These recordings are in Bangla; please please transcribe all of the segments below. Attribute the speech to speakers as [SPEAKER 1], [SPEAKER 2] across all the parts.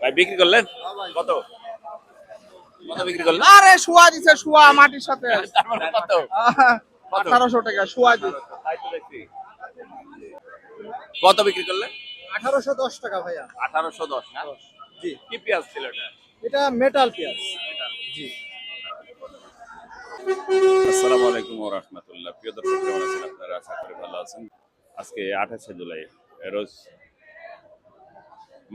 [SPEAKER 1] ভাই বিক্রি করলেন কত? কত বিক্রি করলেন?
[SPEAKER 2] আরে শুয়া দিছে, শুয়া মাটির সাথে।
[SPEAKER 1] তার মানে কত?
[SPEAKER 2] 1800 টাকা শুয়া দিছে।
[SPEAKER 1] তাই তো দেখছি। কত বিক্রি করলেন?
[SPEAKER 2] 1810 টাকা ভাইয়া।
[SPEAKER 1] 1810 না?
[SPEAKER 2] জি,
[SPEAKER 1] কি পেঁয়াজ ছিল এটা?
[SPEAKER 2] এটা মেটাল পেঁয়াজ। জি।
[SPEAKER 1] আসসালামু আলাইকুম ওয়া রাহমাতুল্লাহ। প্রিয় দর্শক, কেমন আছেন আপনারা? আশা করি ভালো আছেন। আজকে 28শে জুলাই, রোজ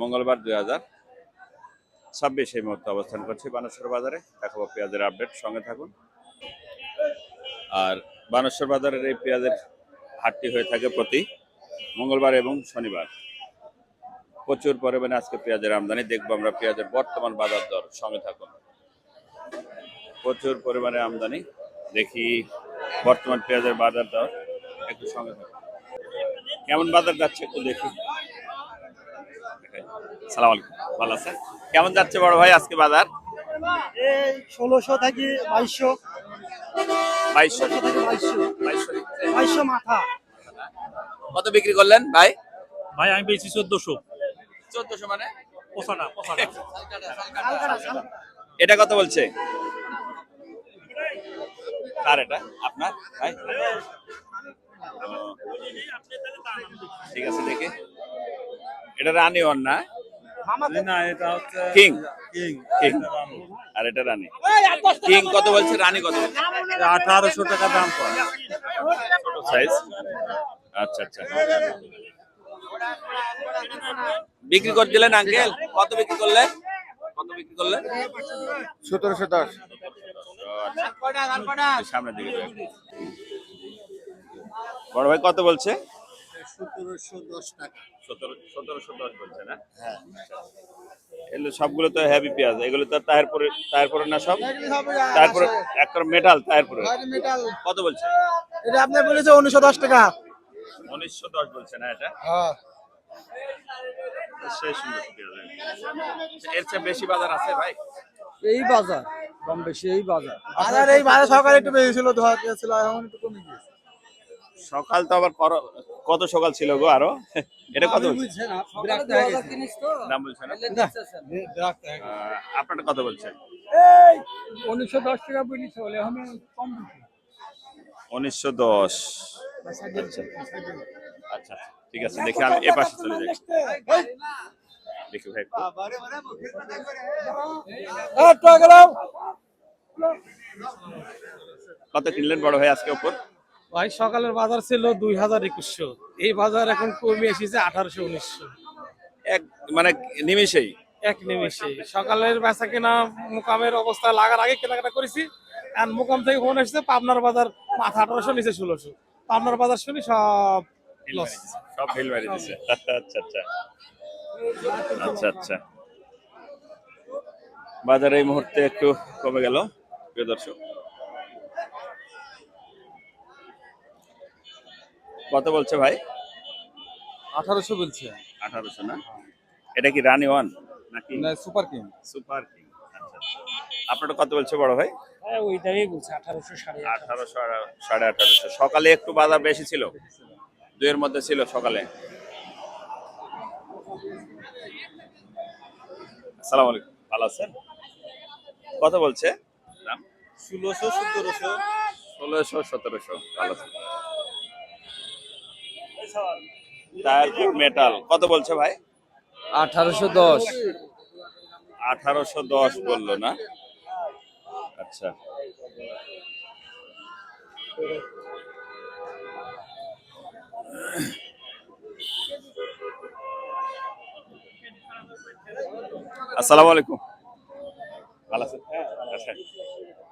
[SPEAKER 1] মঙ্গলবার 2026 এই মুহূর্তে অবস্থান করছি বানেশ্বর বাজারে। দেখাবো পেঁয়াজের আপডেট, সঙ্গে থাকুন। আর বানেশ্বর বাজারের এই পেঁয়াজের হাটটি হয়ে থাকে প্রতি মঙ্গলবার এবং শনিবার। প্রচুর পরিমাণে আজকে পেঁয়াজের আমদানি। দেখবো আমরা পেঁয়াজের বর্তমান বাজার দর, সঙ্গে থাকুন। প্রচুর পরিমাণে আমদানি, দেখি বর্তমান পেঁয়াজের বাজার দর, একটু সঙ্গে থাকুন। কেমন বাজার যাচ্ছে একটু দেখি। সালাম আলাইকুম, ভালো আছেন? কেমন যাচ্ছে বড় ভাই আজকে বাজার?
[SPEAKER 2] এই 1600 থেকে 2200।
[SPEAKER 1] 2200
[SPEAKER 2] থেকে 2200।
[SPEAKER 1] 2200
[SPEAKER 2] মাথা।
[SPEAKER 1] কত বিক্রি করলেন ভাই?
[SPEAKER 3] ভাই আমি পেয়েছি 1400।
[SPEAKER 1] 1400 মানে?
[SPEAKER 3] পোসাটা পোসাটা
[SPEAKER 1] এটা কত বলছে? কার এটা? আপনার ভাই? ঠিক আছে, দেখি। এটা রানী ওয়ান না?
[SPEAKER 3] না, এটা হচ্ছে
[SPEAKER 1] কিং।
[SPEAKER 3] কিং।
[SPEAKER 1] কিং আর এটা রানী। কিং কত বলছে, রানী কত বলছে?
[SPEAKER 3] 1800 টাকা দাম পড়ে।
[SPEAKER 1] ছোট সাইজ। আচ্ছা আচ্ছা, বিক্রি করে দিলেন আঙ্কেল? কত বিক্রি করলেন? কত বিক্রি করলেন?
[SPEAKER 2] 1710।
[SPEAKER 1] সামনের দিকে যাও। বড় ভাই কত বলছে?
[SPEAKER 2] 1710 টাকা।
[SPEAKER 1] 1710 বলছে না? হ্যাঁ। এগুলো সবগুলো তো হেভি পেঁয়াজ, এগুলো তো তারপরে না সব? তারপরে একটা মেটাল তারপরে।
[SPEAKER 2] মেটাল।
[SPEAKER 1] কত বলছে?
[SPEAKER 2] এটা আপনি বলেছে 1910 টাকা।
[SPEAKER 1] 1910 বলছে না এটা?
[SPEAKER 2] হ্যাঁ।
[SPEAKER 1] সেই সুন্দর পেঁয়াজ। এর চেয়ে বেশি বাজার আছে ভাই?
[SPEAKER 2] এই বাজার কম বেশি, এই বাজার এই বাজার সকালে একটু বেশি ছিল, ধোয়া ছিল, এখন একটু কমে গেছে।
[SPEAKER 1] সকাল তো আবার কত সকাল ছিল গো আরো? এটা কত বলছে? দাম বলছে না? আপনারটা কত বলছে?
[SPEAKER 2] এই 1910 টাকা বলিস বলে আমি কম দিছি।
[SPEAKER 1] 1910। আচ্ছা আচ্ছা, ঠিক আছে, দেখি আমি এ পাশে চলে যাই। দেখি ভাই কত কিনলেন বড় ভাই আজকে উপর?
[SPEAKER 4] ভাই সকালের বাজার ছিল 2100, এই বাজার এখন কমে এসেছে 1800-1900।
[SPEAKER 1] এক মানে নিমেষেই?
[SPEAKER 4] এক নিমেষে সকালের বেচা কেনা মোকামের অবস্থা লাগার আগে কেনাকাটা করেছি, আর মোকাম থেকে ফোন এসেছে পাবনার বাজার মাথা 1800, নিচে 1600। পাবনার বাজার শুনি সব লস,
[SPEAKER 1] সব ফেল মারি দিছে। আচ্ছা আচ্ছা আচ্ছা আচ্ছা, বাজার এই মুহূর্তে একটু কমে গেল প্রিয় দর্শক। কত বলছে ভাই?
[SPEAKER 4] 1800 বলছে।
[SPEAKER 1] 1800 না? এটা কি রানী ওয়ান নাকি
[SPEAKER 4] সুপার কিং?
[SPEAKER 1] Super king. আচ্ছা, আপনারটা কত বলছে বড় ভাই?
[SPEAKER 4] হ্যাঁ ওইটাই বলছে 1800,
[SPEAKER 1] 1800 1850। সকালে একটু বাজার বেশি ছিল, দুইয়ের মধ্যে ছিল সকালে। আসসালামু আলাইকুম, ভালো আছেন? কত বলছে দাম?
[SPEAKER 4] 1600, 1700।
[SPEAKER 1] 1600 1700, ভালো আছেন? তারপর মেটাল কত বলছে ভাই?
[SPEAKER 4] 1810।
[SPEAKER 1] 1810 বললো না? আচ্ছা, আসসালামু আলাইকুম, ভালো আছেন? আচ্ছা,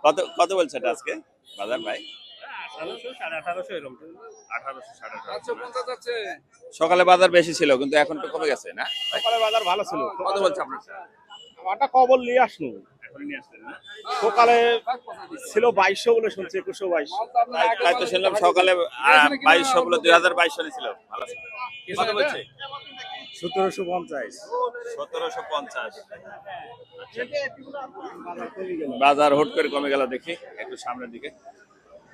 [SPEAKER 1] কত কত বলছে এটা আজকে বাজার ভাই?
[SPEAKER 4] 1800, 1850 এরকম।
[SPEAKER 1] 1800 1850। সকালে বাজার বেশি ছিল কিন্তু এখন তো কমে গেছে না?
[SPEAKER 4] সকালে বাজার ভালো ছিল।
[SPEAKER 1] কত বলছে আপনার?
[SPEAKER 4] একটা খবর নিয়ে আসলো,
[SPEAKER 1] এখন নিয়ে আসলেন না?
[SPEAKER 4] সকালে ছিল 2200 বলে শুনছি, 2122।
[SPEAKER 1] তাই তো শুনলাম সকালে 2200 বলে 2022 সালে ছিল। ভালো আছে? কত বলছে?
[SPEAKER 4] 1750।
[SPEAKER 1] 1750। বাজার হুট করে কমে গেল, দেখি একটু সামনের দিকে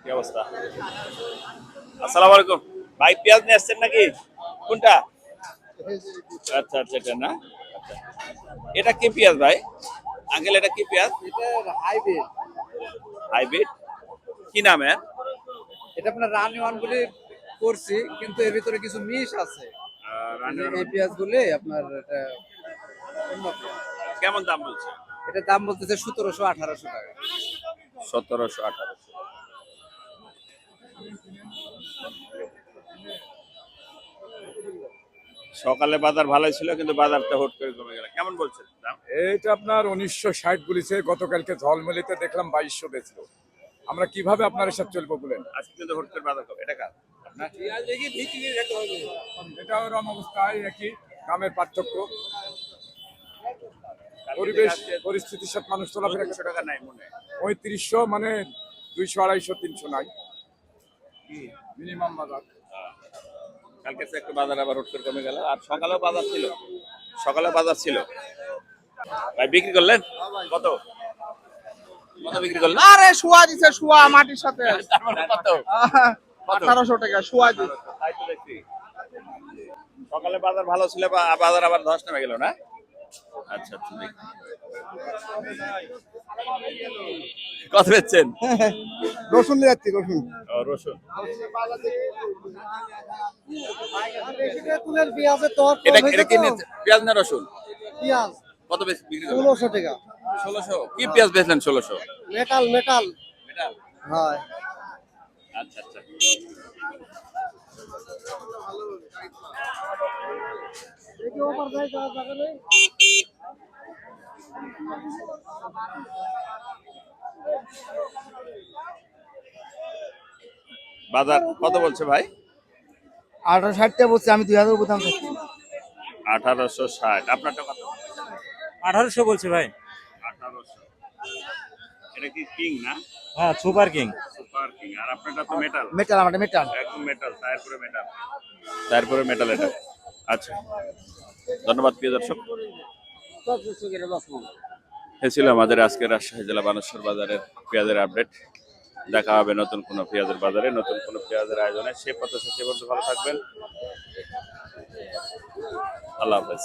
[SPEAKER 1] কি অবস্থা। আসসালামু আলাইকুম ভাই, পেঁয়াজ নিয়ে আসছেন নাকি? কোনটা? আচ্ছা আচ্ছা, এটা না? এটা কি পেঁয়াজ ভাই? আঙ্কেল এটা কি পেঁয়াজ?
[SPEAKER 2] এটা হাইব্রিড।
[SPEAKER 1] হাইব্রিড কি নাম এর?
[SPEAKER 2] এটা আপনার রানি ওয়ান বলে করছি, কিন্তু এর ভিতরে কিছু মিশ আছে। এই পেঁয়াজ গুলি আপনার এটা অন্য পেঁয়াজ।
[SPEAKER 1] কেমন দাম বলছে?
[SPEAKER 2] এটার দাম বলতেছে 1700-1800 টাকা।
[SPEAKER 1] 1700-1800। সকালে বাজার ভালোই ছিল, কিন্তু বাজারটা হুট করে কমে গেল। কেমন বলছেন দাম?
[SPEAKER 5] এইটা আপনার 1960 বলেছে, গতকালকে ঝলমলিতে দেখলাম 2200 বেচলো। আমরা কিভাবে আপনার এসব চলবো বলেন?
[SPEAKER 1] আজকে কিন্তু হুট করে বাজার কমে। এটা কার? আপনার?
[SPEAKER 5] এটা ওরকম অবস্থায় একই দামের পার্থক্য,
[SPEAKER 1] কালকে
[SPEAKER 5] পরিবেশ
[SPEAKER 1] থেকে আজকে
[SPEAKER 5] পরিস্থিতির সাথে মানুষ চলাফেরা
[SPEAKER 1] 300 টাকা নাই মনে হয়।
[SPEAKER 5] 3500 মানে 200, 250, 300 নাই মিনিমাম বাজার।
[SPEAKER 1] কালকে থেকে একটু বাজার আবার হুট করে কমে গেল। আর সকালেও বাজার ছিল, সকালেও বাজার ছিল। ভাই বিক্রি করলেন কত? কত বিক্রি করলেন?
[SPEAKER 2] আরে শুয়া দিছে, শুয়া মাটির সাথে।
[SPEAKER 1] তারপর কত?
[SPEAKER 2] 1800 টাকা শুয়া দিছে।
[SPEAKER 1] তাই তো দেখছি। সকালে বাজার ভালো ছিল, বাজার আবার ধস নেমে গেল না? আচ্ছা আচ্ছা, দেখি। কত বেচছেন?
[SPEAKER 2] রসুন নিয়ে যাচ্ছি, রসুন।
[SPEAKER 1] ও, রসুন। এটা এটা কি নিচ্ছে? পেঁয়াজ না রসুন?
[SPEAKER 2] পেঁয়াজ
[SPEAKER 1] কত বিক্রি করলেন?
[SPEAKER 2] 1600 টাকা।
[SPEAKER 1] 1600। কি পেঁয়াজ বেচলেন 1600?
[SPEAKER 2] Metal metal.
[SPEAKER 1] মেটাল।
[SPEAKER 2] হয়।
[SPEAKER 1] আচ্ছা আচ্ছা। বাজার কত বলছে ভাই?
[SPEAKER 2] 1860 টাকা বলছি, আমি 2000 উপর দাম চাচ্ছি।
[SPEAKER 1] 1860। আপনারটা কত?
[SPEAKER 3] 1800 বলছে ভাই।
[SPEAKER 1] 1800। এটা কি কিং না?
[SPEAKER 3] হ্যাঁ, সুপার কিং।
[SPEAKER 1] Super king. আর আপনারটা তো মেটাল।
[SPEAKER 2] মেটাল, আমাদের মেটাল।
[SPEAKER 1] একদম মেটাল, তারপরে মেটাল। তারপরে মেটাল এটা। আচ্ছা, ধন্যবাদ প্রিয় দর্শক। এ ছিল আমাদের আজকের রাজশাহী জেলা বানেশ্বর বাজারের পেঁয়াজের আপডেট। দেখা হবে নতুন কোনো পেঁয়াজের বাজারে, নতুন কোনো পেঁয়াজের আয়োজনে। সে পথে সে পর্যন্ত ভালো থাকবেন। আল্লাহ হাফেজ।